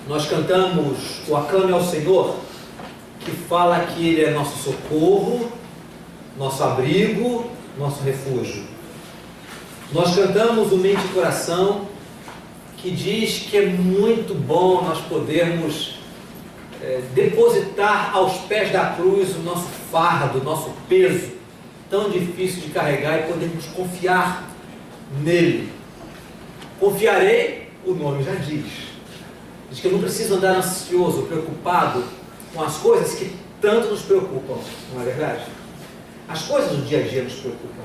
Nós cantamos o Aclame ao Senhor, que fala que Ele é nosso socorro, nosso abrigo, nosso refúgio. Nós cantamos o Mente e Coração, que diz que é muito bom nós podermos depositar aos pés da cruz o nosso fardo, o nosso peso, tão difícil de carregar, e podermos confiar nele. Confiarei, o nome já diz. Diz que eu não preciso andar ansioso, preocupado com as coisas que tanto nos preocupam, não é verdade? As coisas do dia a dia nos preocupam.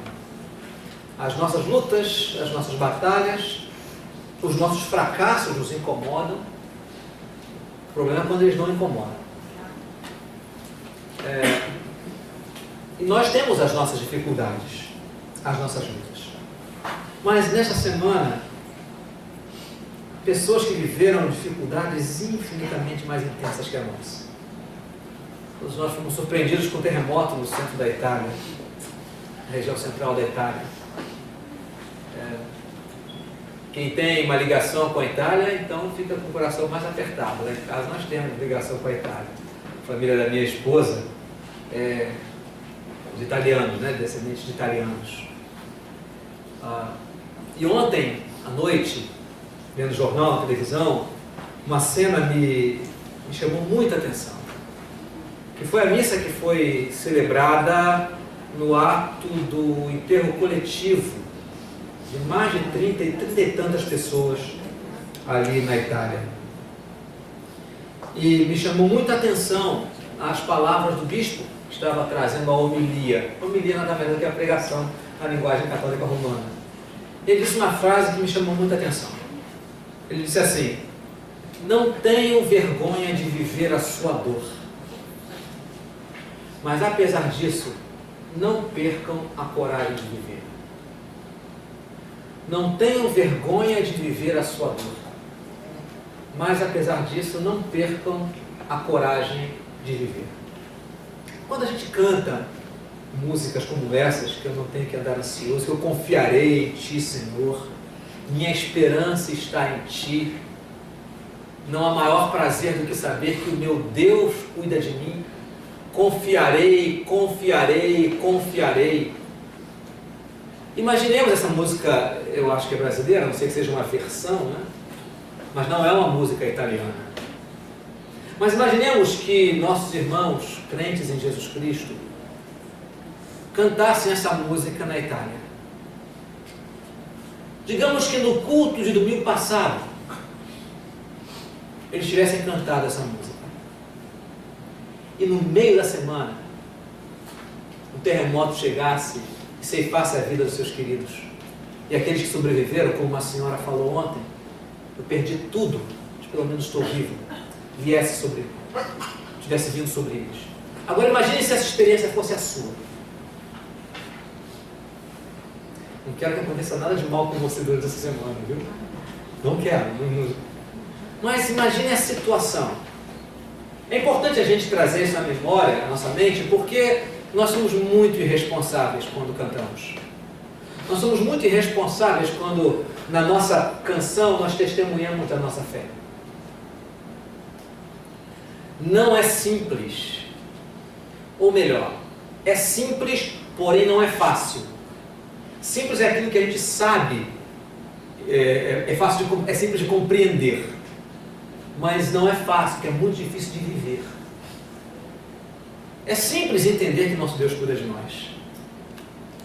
As nossas lutas, as nossas batalhas, os nossos fracassos nos incomodam. O problema é quando eles não incomodam. E nós temos as nossas dificuldades, as nossas lutas. Mas nesta semana, pessoas que viveram dificuldades infinitamente mais intensas que a nossa. Todos nós fomos surpreendidos com o terremoto no centro da Itália, na região central da Itália. Quem tem uma ligação com a Itália, então fica com o coração mais apertado. Lá em casa nós temos ligação com a Itália. A família da minha esposa é os italianos, né? Descendentes de italianos. E ontem, à noite, vendo jornal, na televisão, uma cena me chamou muita atenção. Que foi a missa que foi celebrada no ato do enterro coletivo de mais de 30 e tantas pessoas ali na Itália. E me chamou muita atenção as palavras do bispo que estava trazendo a homilia. A homilia nada mais do que a pregação na linguagem católica romana. Ele disse uma frase que me chamou muita atenção. Ele disse assim: não tenham vergonha de viver a sua dor, mas apesar disso, não percam a coragem de viver. Não tenham vergonha de viver a sua dor, mas apesar disso, não percam a coragem de viver. Quando a gente canta músicas como essas, que eu não tenho que andar ansioso, que eu confiarei em Ti, Senhor, minha esperança está em Ti, não há maior prazer do que saber que o meu Deus cuida de mim, confiarei, confiarei, confiarei. Imaginemos essa música, eu acho que é brasileira, não sei que seja uma versão, né? Mas não é uma música italiana. Mas imaginemos que nossos irmãos, crentes em Jesus Cristo, cantassem essa música na Itália. Digamos que no culto de domingo passado, eles tivessem cantado essa música. E no meio da semana, um terremoto chegasse e ceifasse a vida dos seus queridos. E aqueles que sobreviveram, como uma senhora falou ontem, eu perdi tudo, mas pelo menos estou vivo, tivesse vindo sobre eles. Agora imagine se essa experiência fosse a sua. Não quero que aconteça nada de mal com você durante essa semana, viu? Não quero. Mas imagine a situação. É importante a gente trazer isso à memória, à nossa mente, porque nós somos muito irresponsáveis quando cantamos. Nós somos muito irresponsáveis quando, na nossa canção, nós testemunhamos da nossa fé. Não é simples. Ou melhor, é simples, porém não é fácil. Simples é aquilo que a gente sabe, é simples de compreender. Mas não é fácil, porque é muito difícil de viver. É simples entender que nosso Deus cuida de nós.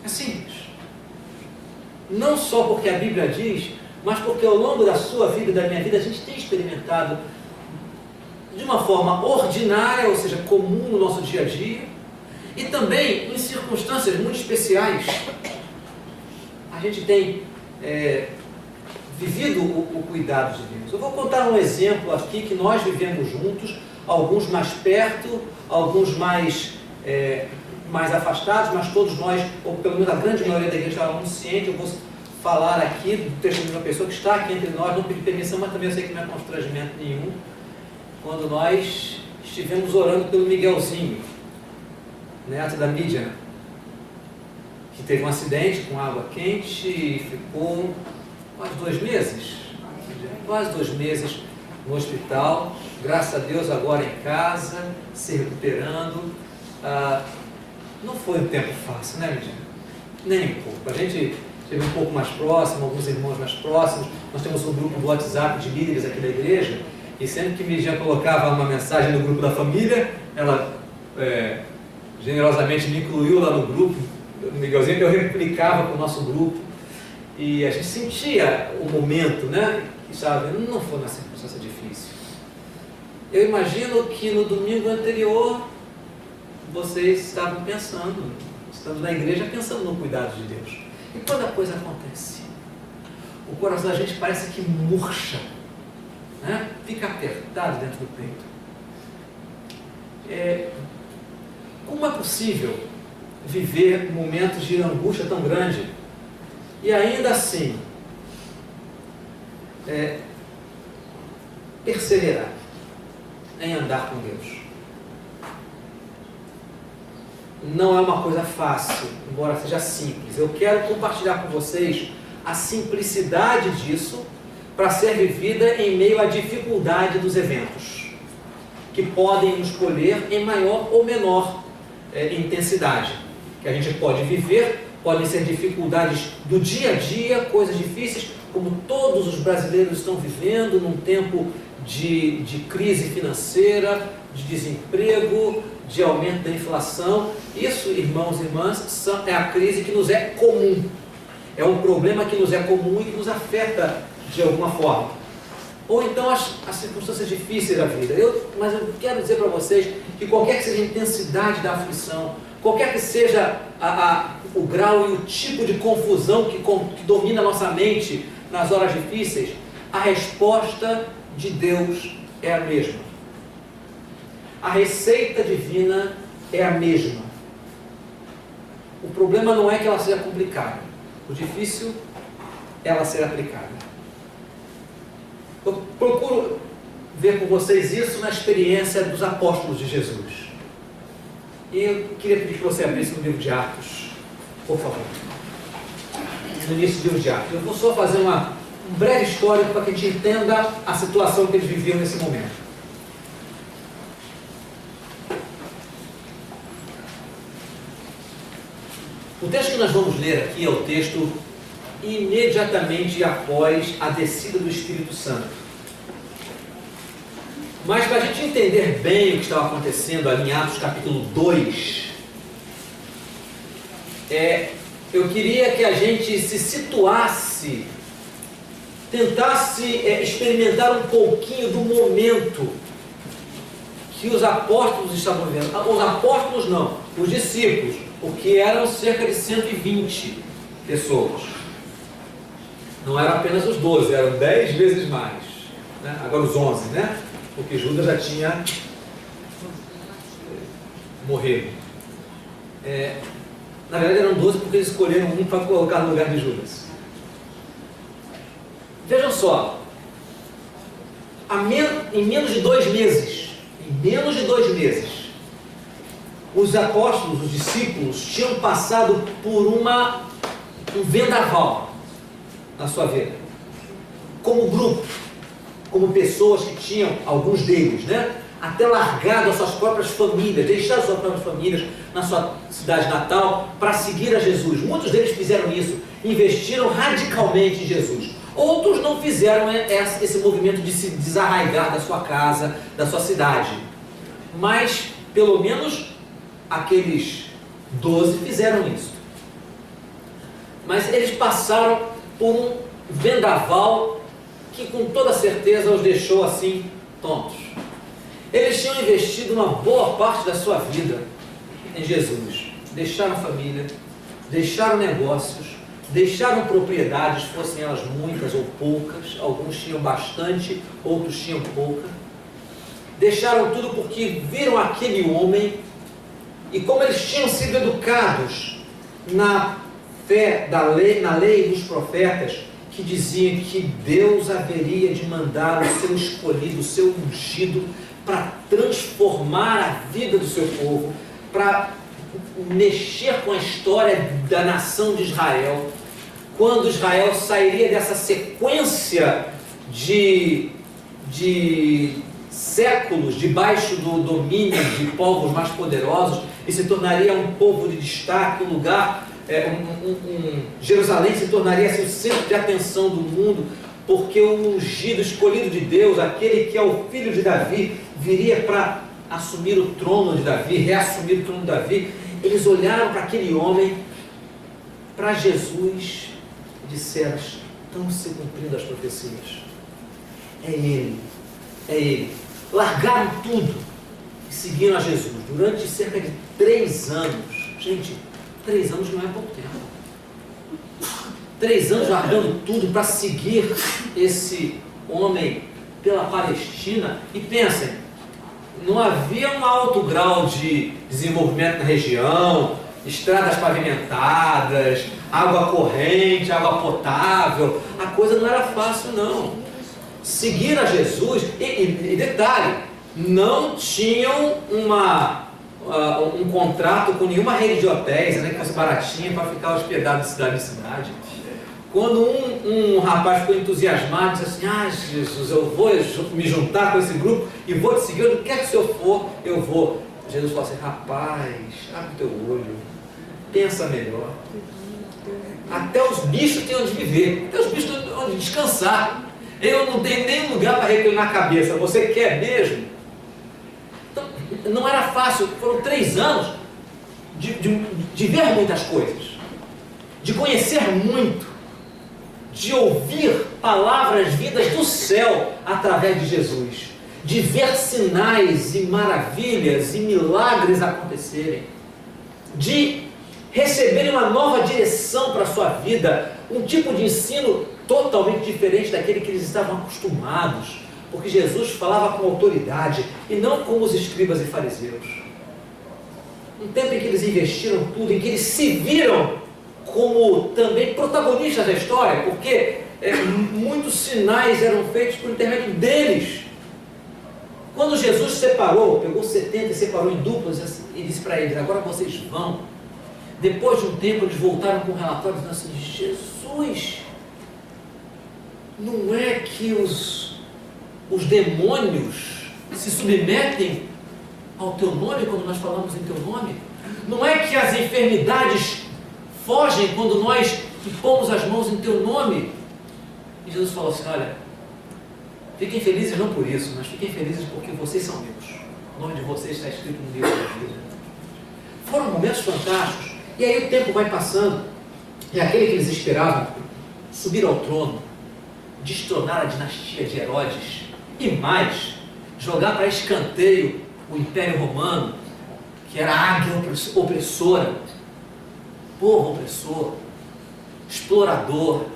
É simples. Não só porque a Bíblia diz, mas porque ao longo da sua vida e da minha vida a gente tem experimentado de uma forma ordinária, ou seja, comum no nosso dia a dia, e também em circunstâncias muito especiais. A gente tem vivido o cuidado de Deus. Eu vou contar um exemplo aqui que nós vivemos juntos, alguns mais perto, alguns mais afastados, mas todos nós, ou pelo menos a grande maioria da igreja, estava muito ciente. Eu vou falar aqui do testemunho de uma pessoa que está aqui entre nós, não pedi permissão, mas também eu sei que não é constrangimento nenhum, quando nós estivemos orando pelo Miguelzinho, neto da Mídia, que teve um acidente com água quente e ficou quase 2 meses no hospital, graças a Deus agora em casa, se recuperando. Não foi um tempo fácil, né, Medina? Nem um pouco. A gente esteve um pouco mais próximo, alguns irmãos mais próximos. Nós temos um grupo do WhatsApp de líderes aqui da igreja, e sempre que Medina colocava uma mensagem no grupo da família, ela generosamente me incluiu lá no grupo, no Miguelzinho, eu replicava com o nosso grupo, e a gente sentia o momento, né? E sabe, não foi uma circunstância difícil. Eu imagino que no domingo anterior vocês estavam pensando, estando na igreja pensando no cuidado de Deus. E quando a coisa acontece, o coração da gente parece que murcha, né? Fica apertado dentro do peito. Como é possível viver momentos de angústia tão grande e ainda assim perseverar em andar com Deus? Não é uma coisa fácil, embora seja simples. Eu quero compartilhar com vocês a simplicidade disso para ser vivida em meio à dificuldade dos eventos, que podem nos colher em maior ou menor intensidade, que a gente pode viver. Podem ser dificuldades do dia a dia, coisas difíceis, como todos os brasileiros estão vivendo num tempo de crise financeira, de desemprego, de aumento da inflação. Isso, irmãos e irmãs, é a crise que nos é comum. É um problema que nos é comum e que nos afeta de alguma forma. Ou então as circunstâncias difíceis da vida. Mas eu quero dizer para vocês que qualquer que seja a intensidade da aflição, qualquer que seja o grau e o tipo de confusão que domina a nossa mente nas horas difíceis, a resposta de Deus é a mesma. A receita divina é a mesma. O problema não é que ela seja complicada. O difícil é ela ser aplicada. Eu procuro ver com vocês isso na experiência dos apóstolos de Jesus. E eu queria pedir que você abrisse no livro de Atos, por favor. No início do livro de Atos. Eu vou só fazer um breve histórico para que a gente entenda a situação que eles viviam nesse momento. O texto que nós vamos ler aqui é o texto imediatamente após a descida do Espírito Santo. Mas para a gente entender bem o que estava acontecendo ali em Atos capítulo 2, eu queria que a gente se situasse, tentasse experimentar um pouquinho do momento que os apóstolos estavam vivendo. Os apóstolos não, os discípulos, porque eram cerca de 120 pessoas. Não eram apenas os 12, eram 10 vezes mais, né? Agora os 11, né? Porque Judas já tinha morrido. Na verdade eram 12 porque eles escolheram um para colocar no lugar de Judas. Vejam só, em menos de 2 meses, os apóstolos, os discípulos, tinham passado por um vendaval na sua vida, como grupo, como pessoas que tinham, alguns deles, né, até largado as suas próprias famílias, deixado as suas próprias famílias na sua cidade natal para seguir a Jesus. Muitos deles fizeram isso, investiram radicalmente em Jesus. Outros não fizeram esse movimento de se desarraigar da sua casa, da sua cidade. Mas, pelo menos, aqueles 12 fizeram isso. Mas eles passaram por um vendaval que com toda certeza os deixou assim tontos. Eles tinham investido uma boa parte da sua vida em Jesus. Deixaram família, deixaram negócios, deixaram propriedades, fossem elas muitas ou poucas. Alguns tinham bastante, outros tinham pouca. Deixaram tudo porque viram aquele homem, e como eles tinham sido educados na fé da lei, na lei dos profetas, que diziam que Deus haveria de mandar o seu escolhido, o seu ungido, para transformar a vida do seu povo, para mexer com a história da nação de Israel, quando Israel sairia dessa sequência de de séculos debaixo do domínio de povos mais poderosos e se tornaria um povo de destaque, um lugar, Jerusalém se tornaria assim, o centro de atenção do mundo, porque o ungido, escolhido de Deus, aquele que é o filho de Davi, viria para assumir o trono de Davi, reassumir o trono de Davi. Eles olharam para aquele homem, para Jesus, e disseram: estão se cumprindo as profecias. É Ele, é Ele. Largaram tudo e seguiram a Jesus durante cerca de 3 anos. Gente, 3 anos não é pouco tempo. 3 anos largando tudo para seguir esse homem pela Palestina. E pensem, não havia um alto grau de desenvolvimento na região, estradas pavimentadas, água corrente, água potável. A coisa não era fácil, não. Seguir a Jesus, e detalhe, não tinham um contrato com nenhuma rede de hotéis, né, que fosse baratinha para ficar hospedado de cidade em cidade. Quando um rapaz ficou entusiasmado, disse assim: Jesus, eu vou me juntar com esse grupo e vou te seguir, onde quer que o senhor for, eu vou. Jesus falou assim: rapaz, abre o teu olho, pensa melhor. Até os bichos têm onde viver, até os bichos têm onde descansar. Eu não tenho nem lugar para reclinar a cabeça, você quer mesmo? Então, não era fácil, foram 3 anos de ver muitas coisas, de conhecer muito, de ouvir palavras vindas do céu através de Jesus, de ver sinais e maravilhas e milagres acontecerem, de receberem uma nova direção para a sua vida, um tipo de ensino totalmente diferente daquele que eles estavam acostumados, porque Jesus falava com autoridade e não como os escribas e fariseus. Um tempo em que eles investiram tudo, em que eles se viram como também protagonistas da história, porque muitos sinais eram feitos por intermédio deles. Quando Jesus separou, pegou 70 e separou em duplas e disse para eles: agora vocês vão. Depois de um tempo eles voltaram com um relatório dizendo assim: Jesus, não é que os demônios se submetem ao teu nome quando nós falamos em teu nome? Não é que as enfermidades fogem quando nós impomos as mãos em teu nome? E Jesus falou assim: olha, fiquem felizes não por isso, mas fiquem felizes porque vocês são meus. O nome de vocês está escrito no livro da vida. Foram momentos fantásticos. E aí o tempo vai passando, e aquele que eles esperavam subir ao trono, destronar a dinastia de Herodes, e mais, jogar para escanteio o Império Romano, que era a águia opressora, povo opressor, explorador,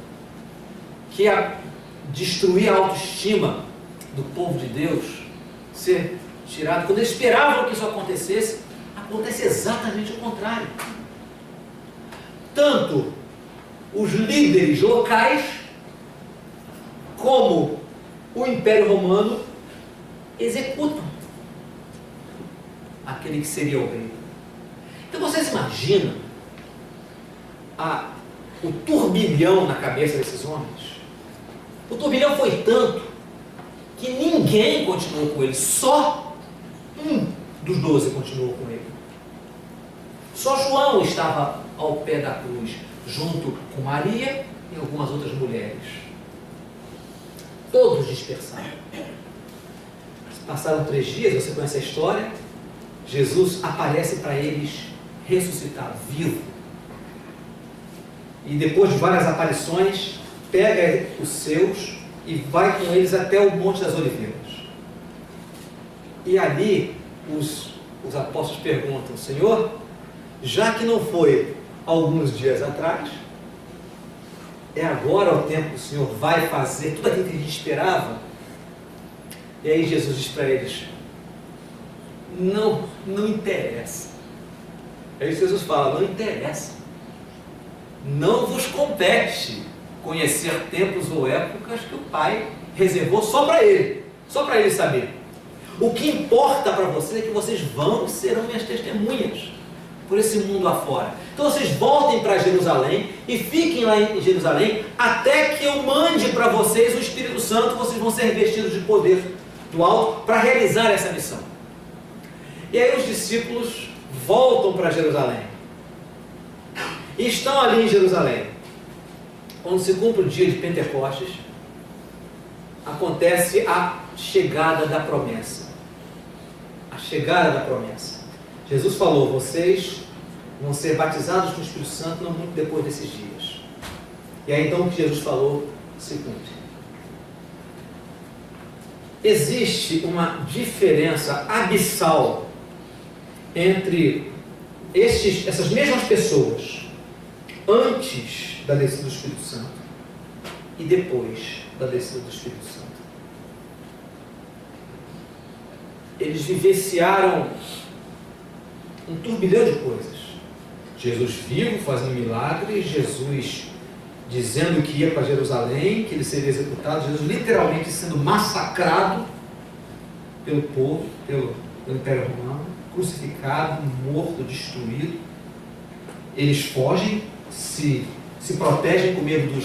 que ia destruir a autoestima do povo de Deus, ser tirado. Quando eles esperavam que isso acontecesse, acontece exatamente o contrário. Tanto os líderes locais, como o Império Romano, executam aquele que seria o rei. Então vocês imaginam o turbilhão na cabeça desses homens? O turbilhão foi tanto que ninguém continuou com ele, só um dos 12 continuou com ele. Só João estava ao pé da cruz, junto com Maria e algumas outras mulheres. Todos dispersaram. Passaram 3 dias, você conhece a história. Jesus aparece para eles ressuscitado, vivo. E depois de várias aparições, pega os seus e vai com eles até o Monte das Oliveiras. E ali os apóstolos perguntam: Senhor, já que não foi alguns dias atrás, é agora o tempo que o Senhor vai fazer tudo aquilo que a gente esperava? E aí Jesus diz para eles: não interessa. Aí Jesus fala: não interessa. Não vos compete conhecer tempos ou épocas que o Pai reservou só para Ele saber. O que importa para vocês é que vocês vão e serão minhas testemunhas. por esse mundo lá fora. Então vocês voltem para Jerusalém e fiquem lá em Jerusalém até que eu mande para vocês o Espírito Santo. Vocês vão ser revestidos de poder do alto para realizar essa missão. E aí os discípulos voltam para Jerusalém e estão ali em Jerusalém. Quando se cumpre o dia de Pentecostes, acontece a chegada da promessa. A chegada da promessa. Jesus falou: vocês vão ser batizados com o Espírito Santo não muito depois desses dias. E aí então o que Jesus falou se cumpre. Existe uma diferença abissal entre essas mesmas pessoas antes da descida do Espírito Santo e depois da descida do Espírito Santo. Eles vivenciaram um turbilhão de coisas. Jesus vivo, fazendo milagres, Jesus dizendo que ia para Jerusalém, que ele seria executado, Jesus literalmente sendo massacrado pelo povo, pelo Império Romano, crucificado, morto, destruído. Eles fogem, se protegem com medo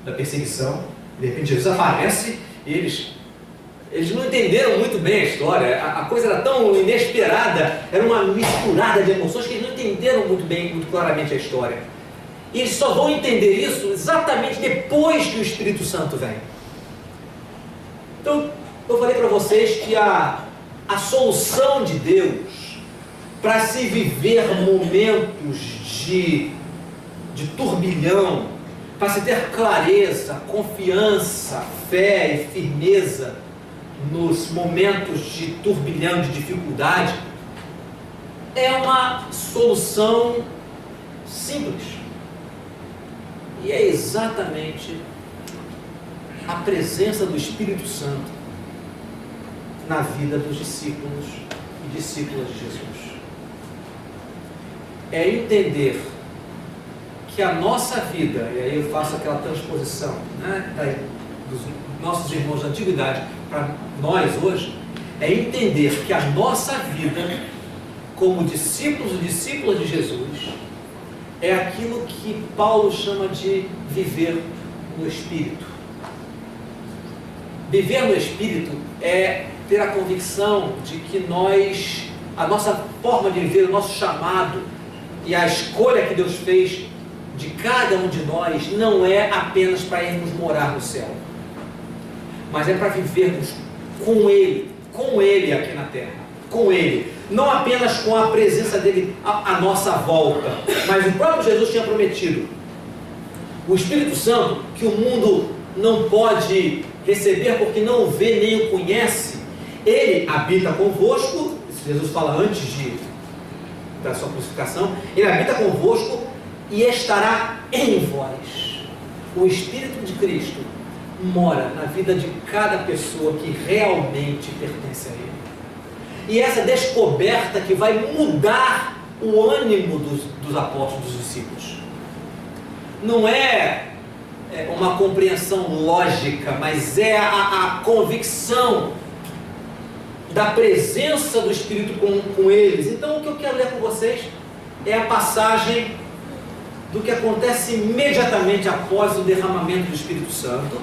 da perseguição. De repente Jesus aparece e eles não entenderam muito bem a história. A coisa era tão inesperada, era uma misturada de emoções que eles não entenderam muito claramente a história. E eles só vão entender isso exatamente depois que o Espírito Santo vem. Então, eu falei para vocês que a solução de Deus para se viver momentos de turbilhão, para se ter clareza, confiança, fé e firmeza nos momentos de turbilhão, de dificuldade, é uma solução simples. E é exatamente a presença do Espírito Santo na vida dos discípulos e discípulas de Jesus. É entender que a nossa vida, e aí eu faço aquela transposição, dos nossos irmãos da antiguidade para nós hoje, é entender que a nossa vida como discípulos e discípulas de Jesus é aquilo que Paulo chama de viver no Espírito. Viver no Espírito é ter a convicção de que a nossa forma de viver, o nosso chamado e a escolha que Deus fez de cada um de nós não é apenas para irmos morar no céu, mas é para vivermos com Ele aqui na terra, com Ele, não apenas com a presença dele à nossa volta, mas o próprio Jesus tinha prometido o Espírito Santo, que o mundo não pode receber porque não o vê nem o conhece. Ele habita convosco, Jesus fala antes da sua crucificação, ele habita convosco e estará em vós. O Espírito de Cristo mora na vida de cada pessoa que realmente pertence a Ele. E essa descoberta que vai mudar o ânimo dos apóstolos, dos discípulos. Não é uma compreensão lógica, mas é a convicção da presença do Espírito com eles. Então o que eu quero ler com vocês é a passagem do que acontece imediatamente após o derramamento do Espírito Santo,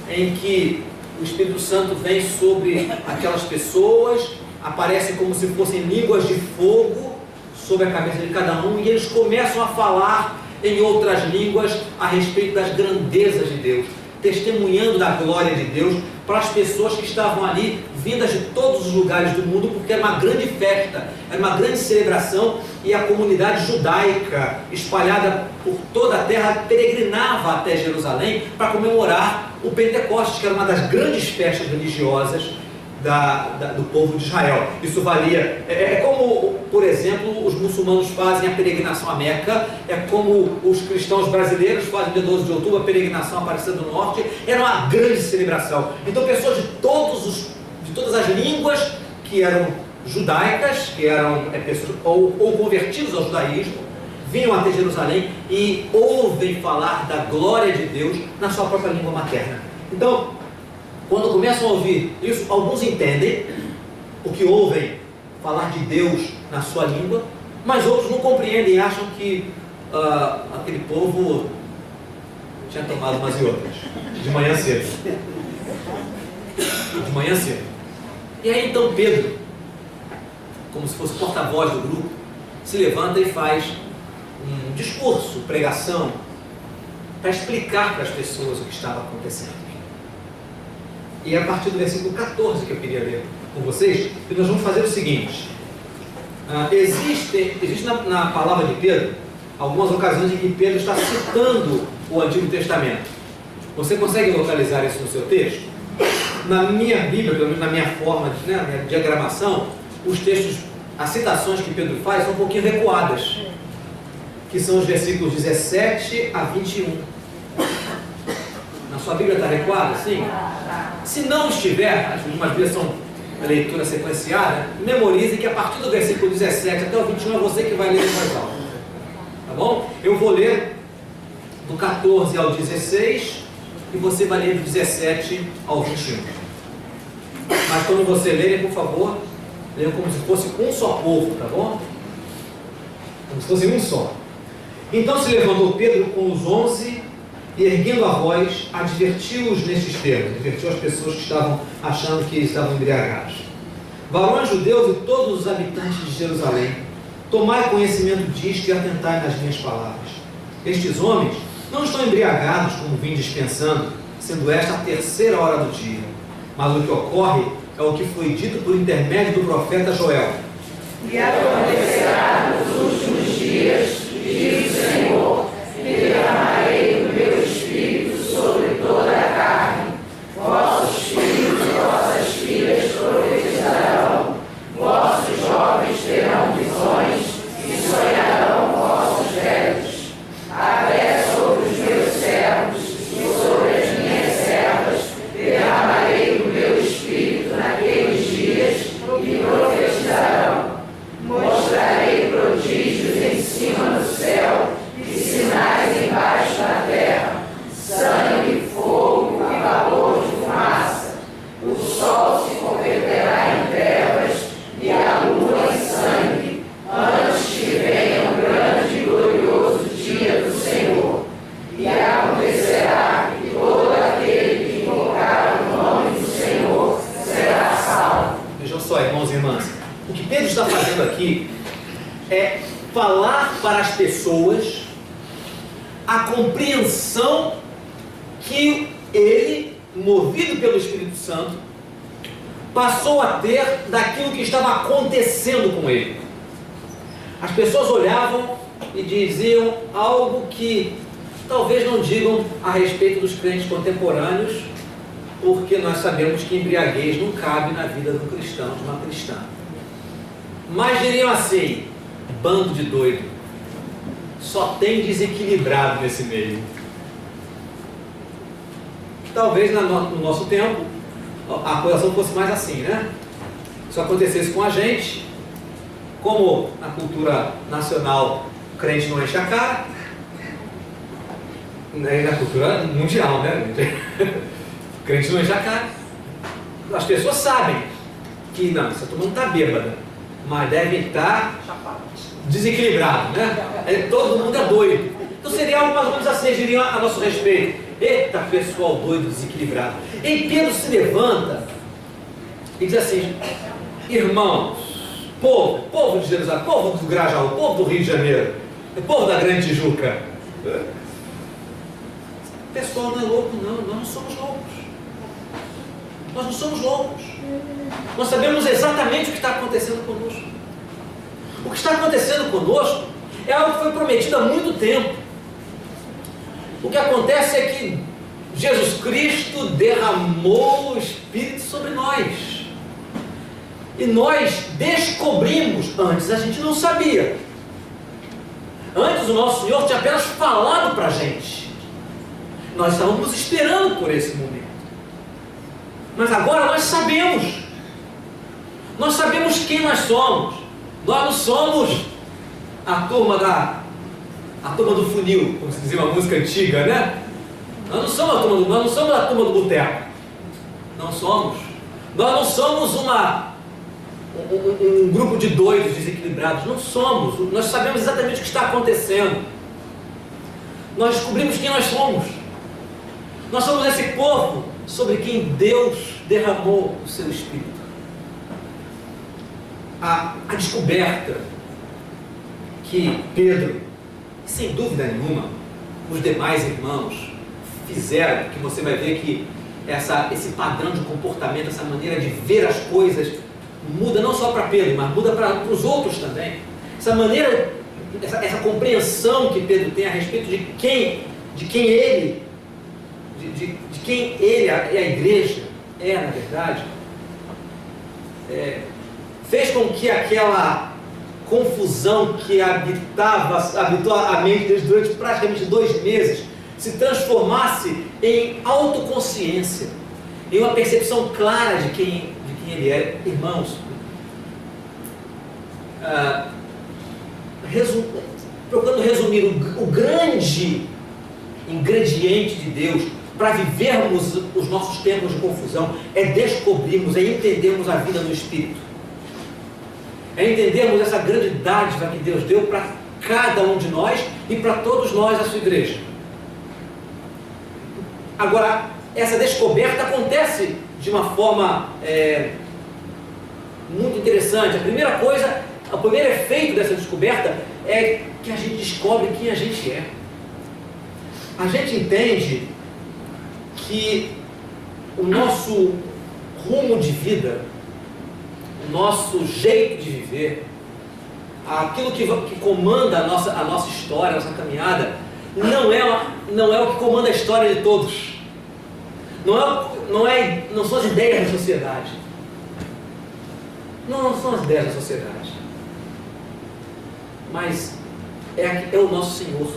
em que o Espírito Santo vem sobre aquelas pessoas, aparece como se fossem línguas de fogo sobre a cabeça de cada um, e eles começam a falar em outras línguas a respeito das grandezas de Deus, testemunhando da glória de Deus para as pessoas que estavam ali, vindas de todos os lugares do mundo, porque era uma grande festa, era uma grande celebração, e a comunidade judaica espalhada por toda a terra peregrinava até Jerusalém para comemorar o Pentecostes, que era uma das grandes festas religiosas do povo de Israel. Isso valia, como, por exemplo, os muçulmanos fazem a peregrinação a Meca, é como os cristãos brasileiros fazem dia 12 de outubro a peregrinação a Aparecida do Norte. Era uma grande celebração. Então pessoas de todas as línguas que eram judaicas, que eram pessoas ou convertidos ao judaísmo, vinham até Jerusalém e ouvem falar da glória de Deus na sua própria língua materna. Então, quando começam a ouvir isso, alguns entendem o que ouvem falar de Deus na sua língua, Mas outros não compreendem e acham que aquele povo tinha tomado umas e outras, de manhã cedo. De manhã cedo. E aí então Pedro, como se fosse porta-voz do grupo, se levanta e faz um discurso, pregação, para explicar para as pessoas o que estava acontecendo. E é a partir do versículo 14 que eu queria ler com vocês, que nós vamos fazer o seguinte. Existe na palavra de Pedro algumas ocasiões em que Pedro está citando o Antigo Testamento. Você consegue localizar isso no seu texto? Na minha Bíblia, pelo menos na minha forma, na minha diagramação, os textos, as citações que Pedro faz são um pouquinho recuadas, que são os versículos 17 a 21. Na sua Bíblia está recuada? Sim? Se não estiver, as últimas Bíblias são leitura sequenciada, memorize que a partir do versículo 17 até o 21 é você que vai ler em voz alta. Tá bom? Eu vou ler do 14 ao 16 e você vai ler do 17 ao 21. Mas quando você ler, por favor, leia como se fosse um só povo, tá bom? Como se fosse um só. Então se levantou Pedro com os 11 e, erguendo a voz, advertiu-os nestes termos, advertiu as pessoas que estavam achando que estavam embriagados. Varões judeus e todos os habitantes de Jerusalém, tomai conhecimento disto e atentai nas minhas palavras. Estes homens não estão embriagados, como vim dispensando, sendo esta a terceira hora do dia. Mas o que ocorre é o que foi dito por intermédio do profeta Joel. E acontecerá nos últimos dias, diz o Senhor, que derramarei o meu espírito sobre toda a carne. Vossos filhos e vossas filhas profetizarão, vossos jovens terão visões e sonharão vossos velhos. Até sobre os meus servos e sobre as minhas servas derramarei o meu espírito naqueles dias e profetizarão. Mostrarei prodígios em cima do céu e sinais embaixo da terra, sangue, fogo e vapor de fumaça. O sol se converterá em trevas e a lua em sangue, antes que venha o grande e glorioso dia do Senhor. E acontecerá que todo aquele que invocar o nome do Senhor será salvo. Vejam só, irmãos e irmãs, o que Pedro está fazendo aqui é falar para as pessoas a compreensão que ele, movido pelo Espírito Santo, passou a ter daquilo que estava acontecendo com ele. As pessoas olhavam e diziam algo que talvez não digam a respeito dos crentes contemporâneos, porque nós sabemos que embriaguez não cabe na vida do cristão, de uma cristã. Mas diriam assim: bando de doido, só tem desequilibrado nesse meio. Talvez no nosso tempo a acusação fosse mais assim, né? Se acontecesse com a gente, como na cultura nacional o crente não enche a cara, na cultura mundial, né? O crente não enche a cara. As pessoas sabem que não, essa turma não está bêbada, mas deve estar desequilibrado, né? Todo mundo é doido. Então seria algo mais ou menos assim, diriam a nosso respeito: eita, pessoal doido, desequilibrado. E Pedro se levanta e diz assim: irmãos, povo de Jerusalém, povo do Grajaú, povo do Rio de Janeiro, povo da Grande Tijuca, o pessoal não é louco, não, nós não somos loucos. Nós não somos loucos. Nós sabemos exatamente o que está acontecendo conosco. O que está acontecendo conosco é algo que foi prometido há muito tempo. O que acontece é que Jesus Cristo derramou o Espírito sobre nós. E nós descobrimos, antes a gente não sabia. Antes o nosso Senhor tinha apenas falado para a gente. Nós estávamos esperando por esse momento. Mas agora nós sabemos. Nós sabemos quem nós somos. Nós não somos a turma do funil, como se dizia uma música antiga, né? Nós não somos a turma do boteco. Não somos. Nós não somos um grupo de doidos desequilibrados. Não somos. Nós sabemos exatamente o que está acontecendo. Nós descobrimos quem nós somos. Nós somos esse povo sobre quem Deus derramou o seu Espírito. A descoberta que Pedro, sem dúvida nenhuma, os demais irmãos fizeram, que você vai ver que esse padrão de comportamento, essa maneira de ver as coisas, muda não só para Pedro, mas muda para os outros também. Essa maneira, essa compreensão que Pedro tem a respeito de quem ele, de quem ele, a igreja, na verdade, fez com que aquela confusão que habitou a mente deles durante praticamente 2 meses se transformasse em autoconsciência, em uma percepção clara de quem ele é. Irmãos, procurando resumir, o grande ingrediente de Deus para vivermos os nossos tempos de confusão é descobrirmos, é entendermos a vida no Espírito, é entendermos essa grande dádiva que Deus deu para cada um de nós e para todos nós, a sua igreja. Agora, essa descoberta acontece de uma forma muito interessante. O primeiro efeito dessa descoberta é que a gente descobre quem a gente é. A gente entende que o nosso rumo de vida, o nosso jeito de viver, aquilo que comanda a nossa história, a nossa caminhada, não é o que comanda a história de todos. Não são as ideias da sociedade. Não são as ideias da sociedade. Mas é o nosso Senhor.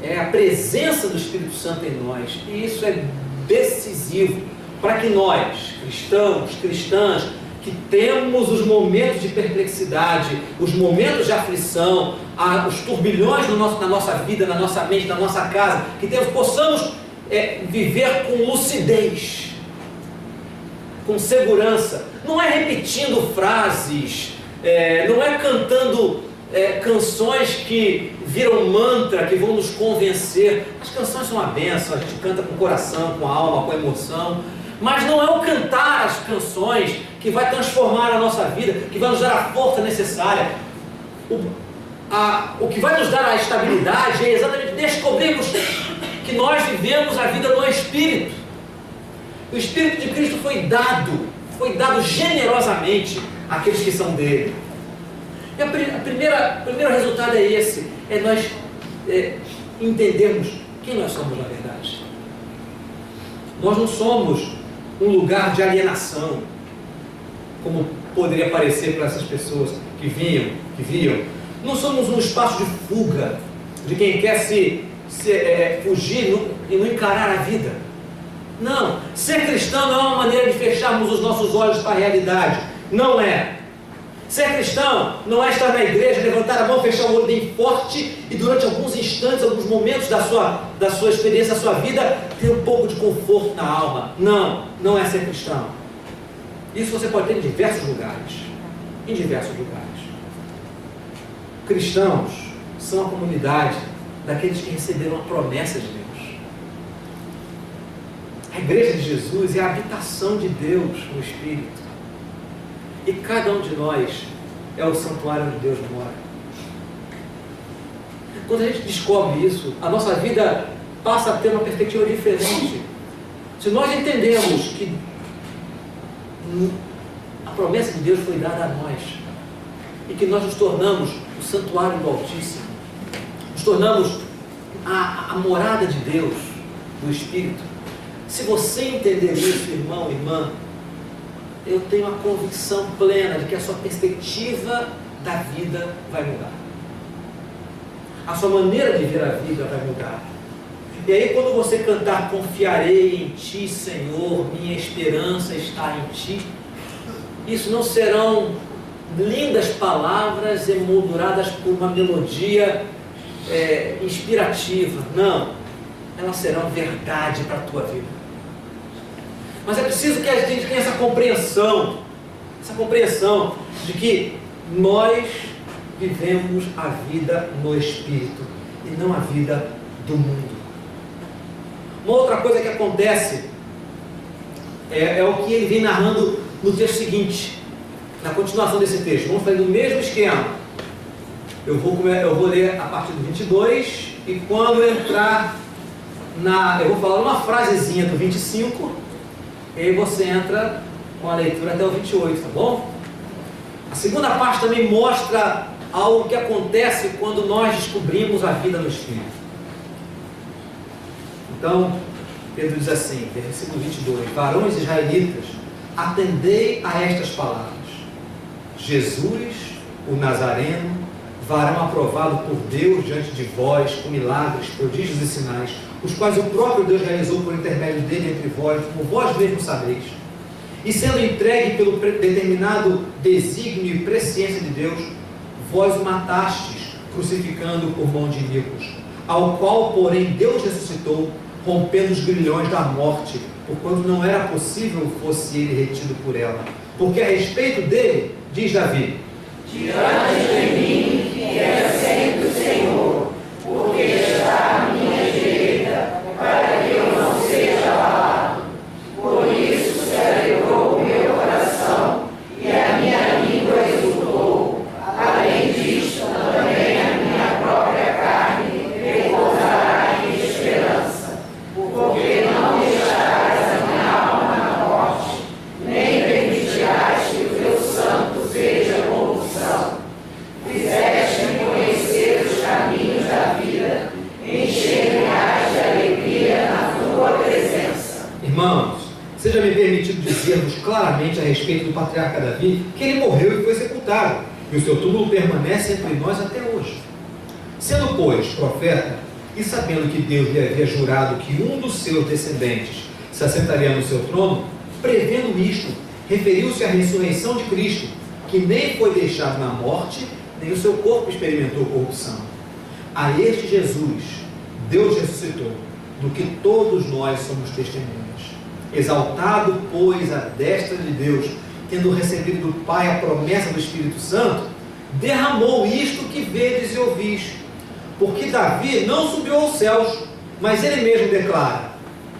É a presença do Espírito Santo em nós. E isso é decisivo para que nós, cristãos, cristãs, que temos os momentos de perplexidade, os momentos de aflição, os turbilhões na nossa vida, na nossa mente, na nossa casa, que possamos viver com lucidez, com segurança. Não é repetindo frases, não é cantando canções que viram mantra, que vão nos convencer. As canções são uma bênção, a gente canta com o coração, com a alma, com a emoção, mas não é o cantar as canções que vai transformar a nossa vida, que vai nos dar a força necessária. O que vai nos dar a estabilidade é exatamente descobrirmos que nós vivemos a vida no Espírito. O Espírito de Cristo foi dado generosamente àqueles que são dele. E o primeiro resultado é esse, nós entendermos quem nós somos na verdade. Nós não somos um lugar de alienação, como poderia parecer para essas pessoas que viam. Não somos um espaço de fuga, de quem quer fugir e não encarar a vida. Não, ser cristão não é uma maneira de fecharmos os nossos olhos para a realidade. Não é. Ser cristão não é estar na igreja, levantar a mão, fechar o olho bem forte e durante alguns instantes, alguns momentos da sua experiência, da sua vida, ter um pouco de conforto na alma. Não é ser cristão. Isso você pode ter em diversos lugares. Em diversos lugares. Cristãos são a comunidade daqueles que receberam a promessa de Deus. A igreja de Jesus é a habitação de Deus no Espírito. E cada um de nós é o santuário onde Deus mora. Quando a gente descobre isso, a nossa vida passa a ter uma perspectiva diferente. Se nós entendemos que a promessa de Deus foi dada a nós, e que nós nos tornamos o santuário do Altíssimo, nos tornamos a morada de Deus, do Espírito. Se você entender isso, irmão, irmã, eu tenho a convicção plena de que a sua perspectiva da vida vai mudar. A sua maneira de ver a vida vai mudar. E aí quando você cantar, confiarei em Ti, Senhor, minha esperança está em Ti, isso não serão lindas palavras emolduradas por uma melodia inspirativa. Não, elas serão verdade para a tua vida. Mas é preciso que a gente tenha essa compreensão essa compreensão de que nós vivemos a vida no Espírito e não a vida do mundo. Uma outra coisa que acontece é o que ele vem narrando no texto seguinte, na continuação desse texto. Vamos fazer o mesmo esquema. Eu vou ler a partir do 22 e quando entrar eu vou falar uma frasezinha do 25 e aí você entra com a leitura até o 28, tá bom? A segunda parte também mostra algo que acontece quando nós descobrimos a vida no Espírito. Então, Pedro diz assim, versículo 22, varões israelitas, atendei a estas palavras. Jesus, o Nazareno, varão aprovado por Deus diante de vós, com milagres, prodígios e sinais, os quais o próprio Deus realizou por intermédio dele entre vós, como vós mesmos sabeis. E sendo entregue pelo determinado desígnio e presciência de Deus, vós o matastes, crucificando por mão de iníquos, ao qual, porém, Deus ressuscitou, rompendo os grilhões da morte, porquanto não era possível fosse ele retido por ela. Porque a respeito dele, diz Davi, diante de mim fica sempre o Senhor, porque está à minha direita, para que eu não seja abalado. Por isso se alegrou o meu coração, e a minha língua exultou. Além disto, também a minha própria carne repousará em esperança, porque não deixarás a minha alma na morte, nem permitirás que o teu santo veja corrupção. Fizeste-me conhecer os caminhos da vida, encher-me-ás de alegria na tua presença. irmãos, seja-me permitido dizer-vos claramente a respeito do patriarca Davi, que ele morreu e foi sepultado, e o seu túmulo permanece entre nós até hoje. Sendo, pois, profeta, e sabendo que Deus lhe havia jurado que um dos seus descendentes se assentaria no seu trono, prevendo isto, referiu-se à ressurreição de Cristo, que nem foi deixado na morte, nem o seu corpo experimentou corrupção. A este Jesus, Deus ressuscitou, do que todos nós somos testemunhas. Exaltado, pois, à destra de Deus, tendo recebido do Pai a promessa do Espírito Santo, derramou isto que vedes e ouvis. Porque Davi não subiu aos céus, mas ele mesmo declara: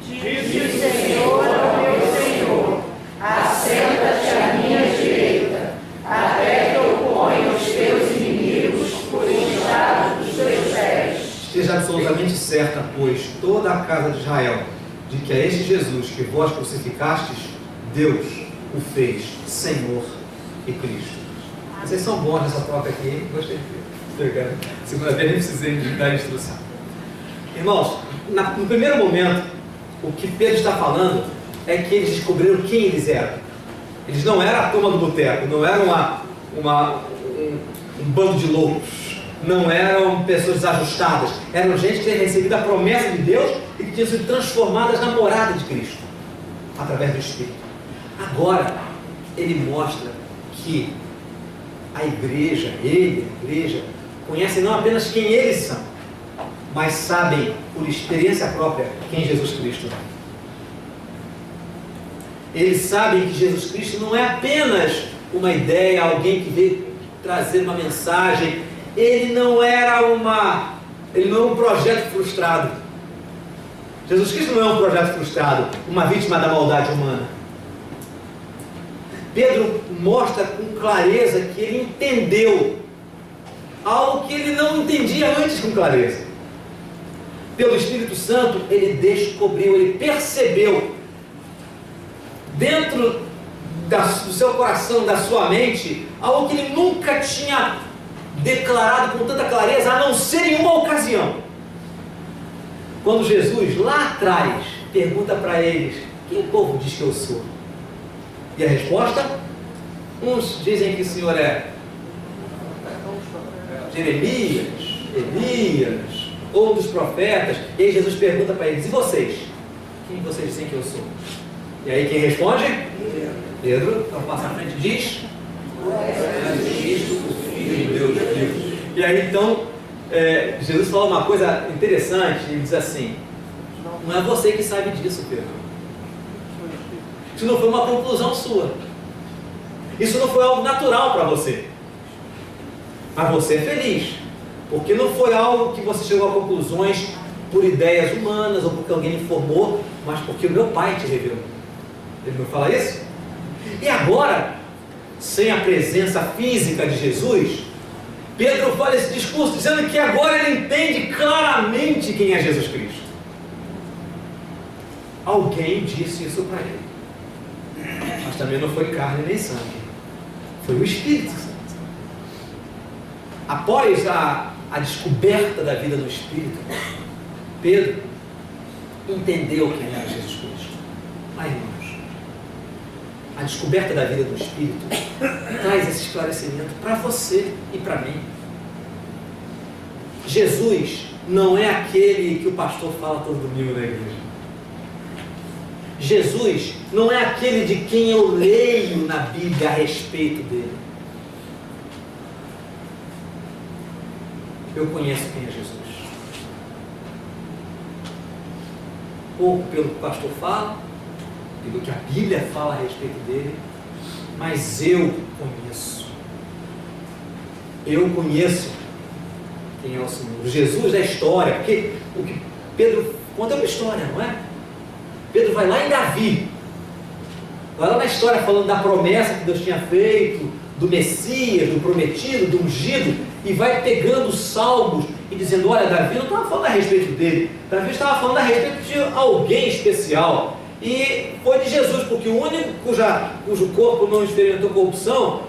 Diz o Senhor ao meu Senhor, assenta-te à minha direita, até que eu ponha os teus inimigos por estrado dos teus pés. Esteja absolutamente certa, pois, toda a casa de Israel, de que a este Jesus que vós crucificastes, Deus o fez Senhor e Cristo. Vocês são bons nessa prova aqui, hein? Gostei de pegar. Segunda vez nem precisei dar instrução. Irmãos, no primeiro momento, o que Pedro está falando é que eles descobriram quem eles eram. Eles não eram a turma do boteco, não eram um bando de loucos, não eram pessoas desajustadas, eram gente que tinha recebido a promessa de Deus e que tinha sido transformadas na morada de Cristo, através do Espírito. Agora, ele mostra que a igreja, conhecem não apenas quem eles são, mas sabem, por experiência própria, quem Jesus Cristo é. Eles sabem que Jesus Cristo não é apenas uma ideia, alguém que veio trazer uma mensagem. Ele não era um projeto frustrado. Jesus Cristo não é um projeto frustrado, uma vítima da maldade humana. Pedro mostra com clareza que ele entendeu algo que ele não entendia antes com clareza. Pelo Espírito Santo, ele descobriu, ele percebeu dentro do seu coração, da sua mente, algo que ele nunca tinha declarado com tanta clareza, a não ser em uma ocasião. Quando Jesus, lá atrás, pergunta para eles: quem o povo diz que eu sou? E a resposta? Uns dizem que o Senhor é Jeremias, Elias, ou um dos profetas. E aí Jesus pergunta para eles: e vocês? Quem vocês dizem que eu sou? E aí quem responde? Pedro. Então passa à frente e diz: Cristo, o Filho de Deus vivo. E aí então Jesus fala uma coisa interessante. Ele diz assim: não é você que sabe disso, Pedro. Isso não foi uma conclusão sua. Isso não foi algo natural para você. Mas você é feliz, porque não foi algo que você chegou a conclusões por ideias humanas ou porque alguém informou, mas porque o meu Pai te revelou. Ele não fala isso? E agora, sem a presença física de Jesus, Pedro fala esse discurso dizendo que agora ele entende claramente quem é Jesus Cristo. Alguém disse isso para ele. Mas também não foi carne nem sangue. Foi o Espírito Santo. Após a descoberta da vida no Espírito, Pedro entendeu quem era Jesus Cristo. Mas, irmãos, a descoberta da vida no Espírito traz esse esclarecimento para você e para mim. Jesus não é aquele que o pastor fala todo domingo na igreja. Jesus não é aquele de quem eu leio na Bíblia a respeito dele. Eu conheço quem é Jesus. Pouco pelo que o pastor fala, pelo que a Bíblia fala a respeito dele, mas eu conheço. Eu conheço quem é o Senhor. Jesus da história, porque o que Pedro conta é uma história, não é? Pedro vai lá em Davi, vai lá na história falando da promessa que Deus tinha feito, do Messias, do prometido, do ungido, e vai pegando os salmos e dizendo, olha, Davi não estava falando a respeito dele, Davi estava falando a respeito de alguém especial, e foi de Jesus, porque o único cujo corpo não experimentou corrupção,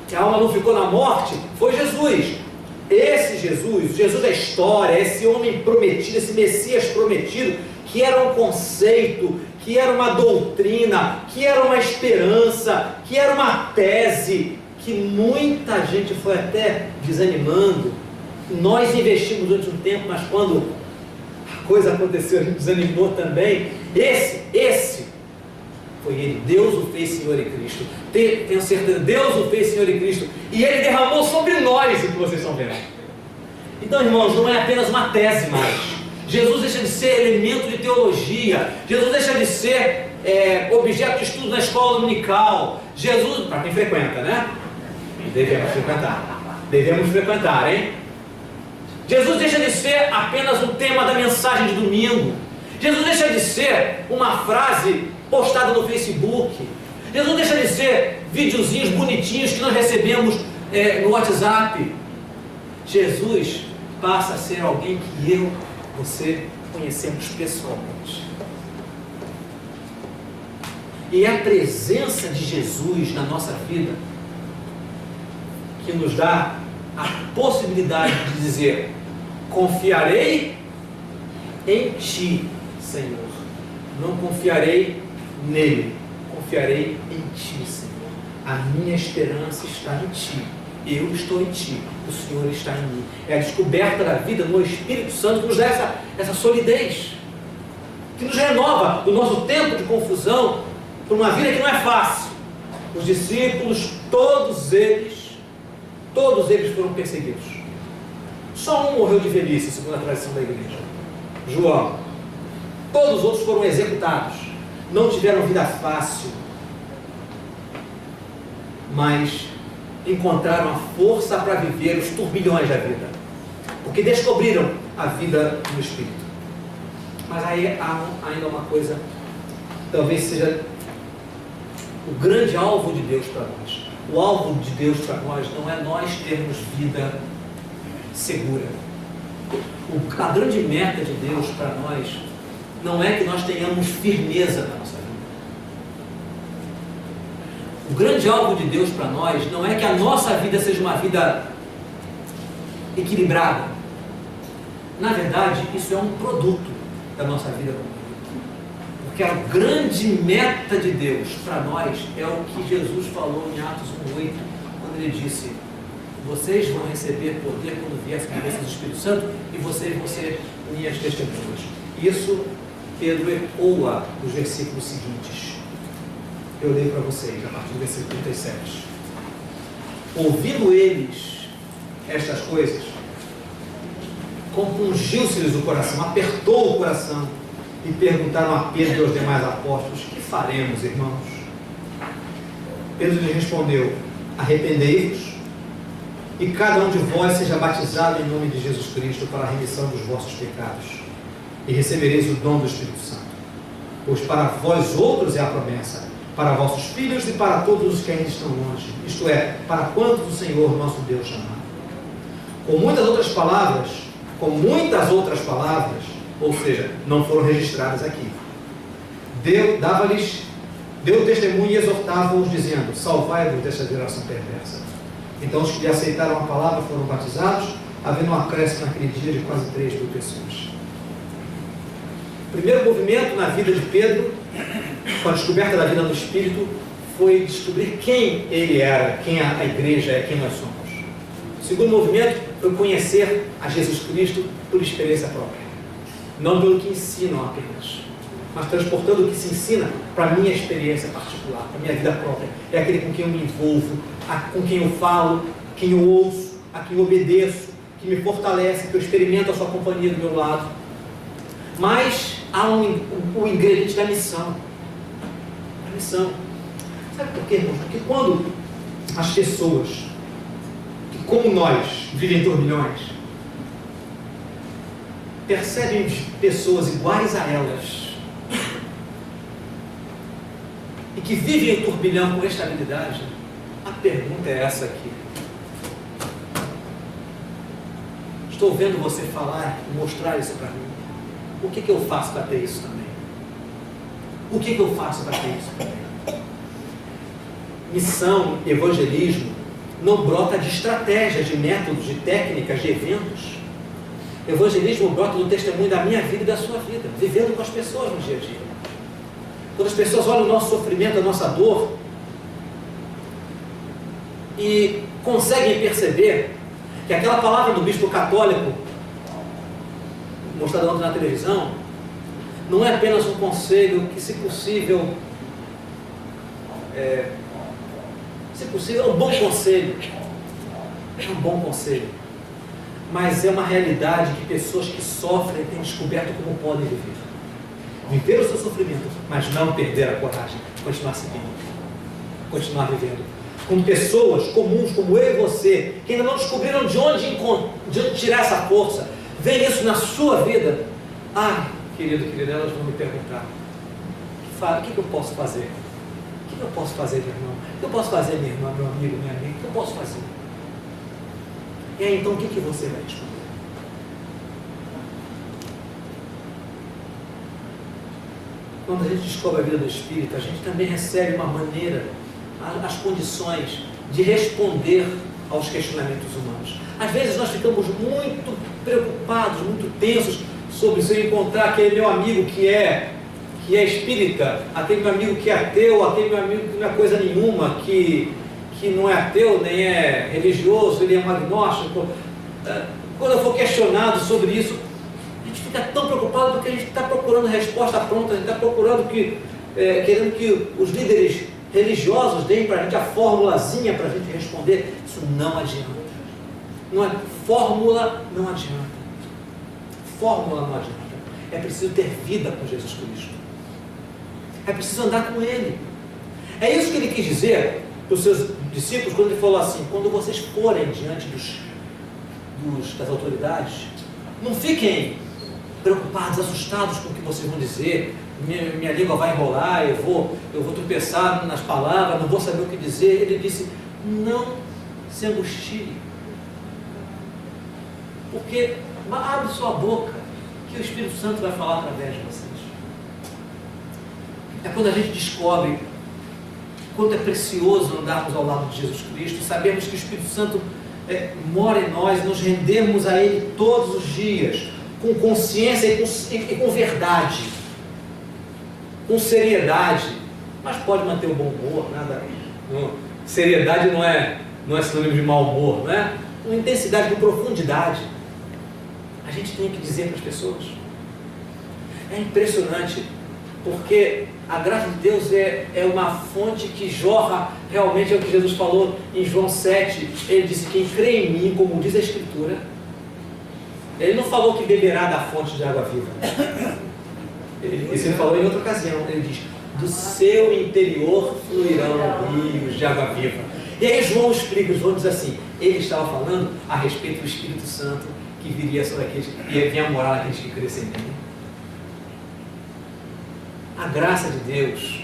que a alma não ficou na morte, foi Jesus. Esse Jesus da história, esse homem prometido, esse Messias prometido, que era um conceito, que era uma doutrina, que era uma esperança, que era uma tese, que muita gente foi até desanimando. Nós investimos durante um tempo, mas quando a coisa aconteceu, a gente desanimou também. Esse foi ele. Deus o fez Senhor e Cristo. Tenho certeza, Deus o fez Senhor e Cristo. E ele derramou sobre nós o que vocês estão vendo. Então, irmãos, não é apenas uma tese mais. Jesus deixa de ser elemento de teologia. Jesus deixa de ser objeto de estudo na escola dominical. Jesus, para quem frequenta, né? Devemos frequentar, hein? Jesus deixa de ser apenas um tema da mensagem de domingo. Jesus deixa de ser uma frase postada no Facebook. Jesus deixa de ser videozinhos bonitinhos que nós recebemos no WhatsApp. Jesus passa a ser alguém que você conhecemos pessoalmente. E é a presença de Jesus na nossa vida que nos dá a possibilidade de dizer: confiarei em Ti, Senhor. Não confiarei nele, confiarei em Ti, Senhor. A minha esperança está em Ti. Eu estou em Ti, o Senhor está em mim. É a descoberta da vida no Espírito Santo que nos dá essa solidez, que nos renova do nosso tempo de confusão por uma vida que não é fácil. Os discípulos, todos eles foram perseguidos. Só um morreu de velhice, segundo a tradição da igreja, João. Todos os outros foram executados. Não tiveram vida fácil, mas encontraram a força para viver os turbilhões da vida, porque descobriram a vida no Espírito. Mas aí há ainda uma coisa, talvez seja o grande alvo de Deus para nós. O alvo de Deus para nós não é nós termos vida segura. A grande meta de Deus para nós não é que nós tenhamos firmeza na nossa vida. O grande alvo de Deus para nós não é que a nossa vida seja uma vida equilibrada. Na verdade, isso é um produto da nossa vida com Deus. Porque a grande meta de Deus para nós é o que Jesus falou em Atos 1:8, quando ele disse: vocês vão receber poder quando vier a cabeça do Espírito Santo e vocês vão ser minhas testemunhas. Isso Pedro ecoa nos versículos seguintes. Eu leio para vocês, a partir do versículo 37. Ouvindo eles estas coisas, compungiu-se-lhes o coração, apertou o coração, e perguntaram a Pedro e aos demais apóstolos: que faremos, irmãos? Pedro lhe respondeu: arrependei-vos e cada um de vós seja batizado em nome de Jesus Cristo para a remissão dos vossos pecados, e recebereis o dom do Espírito Santo. Pois para vós outros é a promessa, para vossos filhos e para todos os que ainda estão longe, isto é, para quantos o Senhor nosso Deus chamar. Com muitas outras palavras, ou seja, não foram registradas aqui, deu testemunho e exortava-os, dizendo: salvai-vos desta geração perversa. Então os que lhe aceitaram a palavra foram batizados, havendo um acréscimo naquele dia de quase 3.000 pessoas. O primeiro movimento na vida de Pedro, com a descoberta da vida no Espírito, foi descobrir quem ele era, quem a igreja é, quem nós somos. O segundo movimento foi conhecer a Jesus Cristo por experiência própria, não pelo que ensinam apenas, mas transportando o que se ensina para a minha experiência particular, para a minha vida própria. É aquele com quem eu me envolvo, com quem eu falo, quem eu ouço, a quem eu obedeço, que me fortalece, que eu experimento a sua companhia do meu lado. Mas há um ingrediente da missão. A missão. Sabe por quê, irmãos? Porque quando as pessoas, que como nós, vivem em turbilhões, percebem pessoas iguais a elas, e que vivem em turbilhão com estabilidade, a pergunta é essa aqui: estou vendo você falar e mostrar isso para mim. O que eu faço para ter isso também? O que eu faço para ter isso também? Missão, evangelismo, não brota de estratégias, de métodos, de técnicas, de eventos. Evangelismo brota do testemunho da minha vida e da sua vida, vivendo com as pessoas no dia a dia. Quando as pessoas olham o nosso sofrimento, a nossa dor, e conseguem perceber que aquela palavra do bispo católico, mostrada ontem na televisão, não é apenas um conselho que, se possível, é um bom conselho, mas é uma realidade que pessoas que sofrem têm descoberto como podem viver o seu sofrimento, mas não perder a coragem, continuar seguindo, continuar vivendo, com pessoas comuns como eu e você, que ainda não descobriram de onde tirar essa força. Vem isso na sua vida. Ah, querido, elas vão me perguntar: o que eu posso fazer? O que eu posso fazer, meu irmão? O que eu posso fazer, minha irmã, meu amigo, minha amiga? O que eu posso fazer? E aí, então, o que você vai responder? Quando a gente descobre a vida do Espírito, a gente também recebe uma maneira, as condições de responder aos questionamentos humanos. Às vezes nós ficamos muito preocupados, muito tensos sobre se eu encontrar aquele meu amigo que é espírita, aquele meu amigo que é ateu, aquele meu amigo que não é coisa nenhuma, que não é ateu, nem é religioso, ele é um agnóstico. Quando eu for questionado sobre isso, a gente fica tão preocupado porque a gente está procurando resposta pronta, a gente está procurando querendo que os líderes religiosos deem para a gente a formulazinha para a gente responder. Isso não adianta. Fórmula não adianta. Fórmula não adianta. É preciso ter vida com Jesus Cristo. É preciso andar com Ele. É isso que Ele quis dizer para os seus discípulos quando Ele falou assim: quando vocês forem diante das autoridades, não fiquem preocupados, assustados com o que vocês vão dizer. Minha língua vai enrolar, eu vou tropeçar nas palavras, não vou saber o que dizer. Ele disse: não se angustie, porque abre sua boca, que o Espírito Santo vai falar através de vocês. É quando a gente descobre quanto é precioso andarmos ao lado de Jesus Cristo, sabemos que o Espírito Santo mora em nós, nos rendemos a Ele todos os dias, com consciência e com verdade, com seriedade, mas pode manter o bom humor, nada. Seriedade não é sinônimo de mau humor, não é? Com intensidade, com profundidade. A gente tem que dizer para as pessoas. É impressionante, porque a graça de Deus é uma fonte que jorra, realmente é o que Jesus falou em João 7, ele disse: quem crê em mim, como diz a Escritura, ele não falou que beberá da fonte de água viva, Isso ele falou em outra ocasião. Ele diz: do seu interior fluirão rios de água viva. E aí João explica, João diz assim, ele estava falando a respeito do Espírito Santo que viria sobre aqueles, e vinha morar naqueles que crescem nele. A graça de Deus,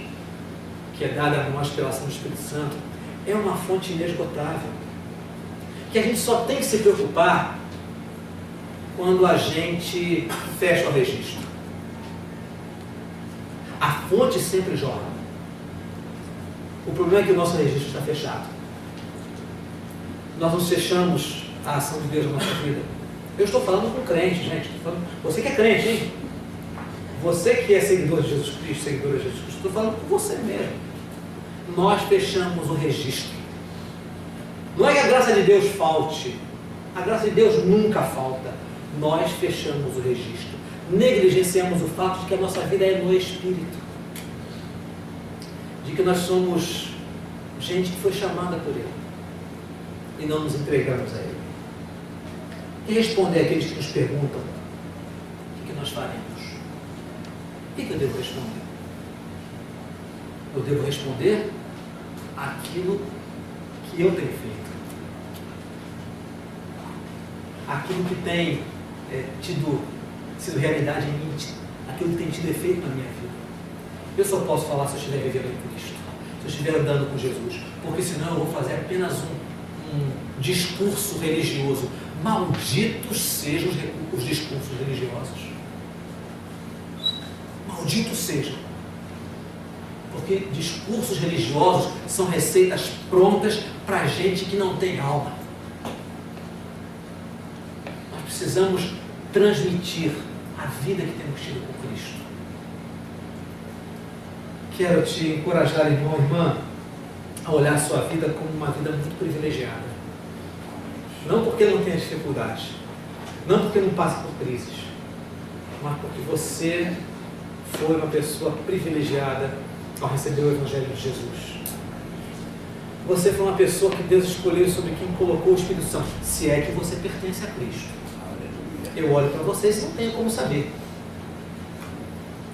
que é dada a nós pela ação do Espírito Santo, é uma fonte inesgotável, que a gente só tem que se preocupar quando a gente fecha o registro. A fonte sempre jorra. O problema é que o nosso registro está fechado. Nós não fechamos a ação de Deus na nossa vida. Eu estou falando com crente, gente. Você que é crente, hein? Você que é seguidor de Jesus Cristo, seguidora de Jesus Cristo, estou falando com você mesmo. Nós fechamos o registro. Não é que a graça de Deus falte. A graça de Deus nunca falta. Nós fechamos o registro. Negligenciamos o fato de que a nossa vida é no Espírito. De que nós somos gente que foi chamada por Ele. E não nos entregamos a Ele. E responder àqueles que nos perguntam: o que nós faremos? O que eu devo responder? Eu devo responder aquilo que eu tenho feito. Aquilo que tem sido realidade em mim, aquilo que tem tido efeito na minha vida. Eu só posso falar se eu estiver vivendo em Cristo, se eu estiver andando com Jesus, porque senão eu vou fazer apenas um discurso religioso. Malditos sejam os discursos religiosos. Malditos sejam. Porque discursos religiosos são receitas prontas para gente que não tem alma. Nós precisamos transmitir a vida que temos tido com Cristo. Quero te encorajar, irmão, irmã, a olhar a sua vida como uma vida muito privilegiada. Não porque não tenha dificuldade, não porque não passe por crises, mas porque você foi uma pessoa privilegiada ao receber o Evangelho de Jesus. Você foi uma pessoa que Deus escolheu sobre quem colocou o Espírito Santo, se é que você pertence a Cristo. Eu olho para vocês e não tenho como saber.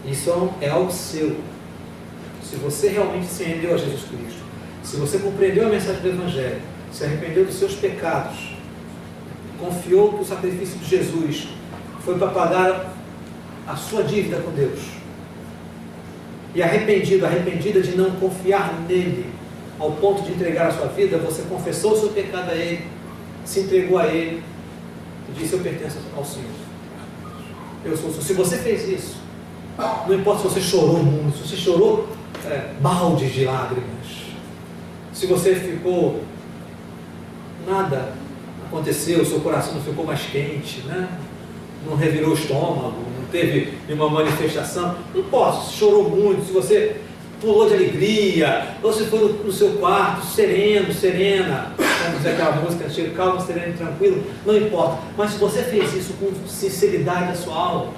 Isso é algo seu. Se você realmente se rendeu a Jesus Cristo, se você compreendeu a mensagem do Evangelho, se arrependeu dos seus pecados, confiou que o sacrifício de Jesus foi para pagar a sua dívida com Deus, e arrependida de não confiar nele, ao ponto de entregar a sua vida, você confessou o seu pecado a Ele, se entregou a Ele, e disse: eu pertenço ao Senhor. Eu sou o Senhor. Se você fez isso, não importa se você chorou muito, se você chorou baldes de lágrimas, se você ficou, nada aconteceu, seu coração não ficou mais quente, né? Não revirou o estômago, não teve nenhuma manifestação, não importa, se chorou muito, se você pulou de alegria, ou se foi no seu quarto, sereno, serena, vamos dizer aquela música antiga, calmo, sereno e tranquilo, não importa, mas se você fez isso com sinceridade da sua alma,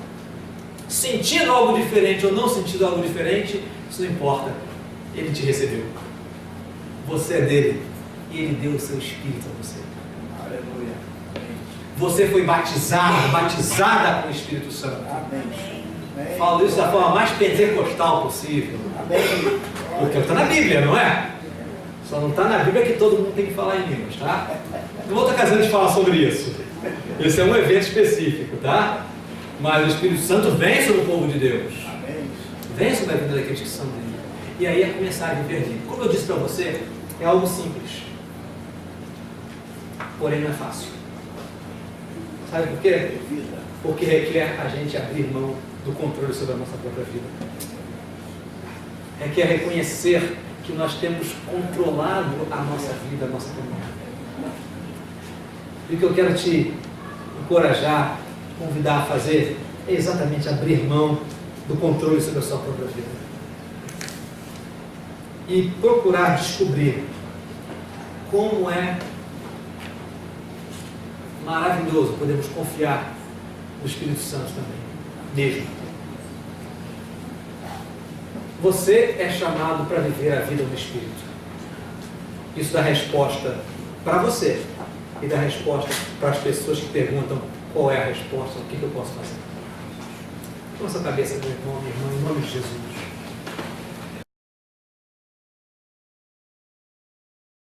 sentindo algo diferente ou não sentindo algo diferente, isso não importa, Ele te recebeu, você é dele, e Ele deu o seu Espírito a você. Aleluia. Você foi batizada com o Espírito Santo. Amém. Falo isso da forma mais pentecostal possível. Amém. Porque está na Bíblia, não é? Só não está na Bíblia que todo mundo tem que falar em línguas, tá? Em outra ocasião a gente fala sobre isso. Esse é um evento específico, tá? Mas o Espírito Santo vem sobre o povo de Deus. Amém. Vem sobre a vida daqueles que são dele. E aí é começar a viver dele. Como eu disse para você, é algo simples. Porém não é fácil. Sabe por quê? Porque requer a gente abrir mão do controle sobre a nossa própria vida. Requer reconhecer que nós temos controlado a nossa vida, a nossa caminhada. E o que eu quero te encorajar, convidar a fazer, é exatamente abrir mão do controle sobre a sua própria vida. E procurar descobrir como é maravilhoso podemos confiar no Espírito Santo também, mesmo. Você é chamado para viver a vida no Espírito. Isso dá resposta para você e dá resposta para as pessoas que perguntam qual é a resposta, o que eu posso fazer. com a sua cabeça, meu irmão, minha irmã, em nome de Jesus.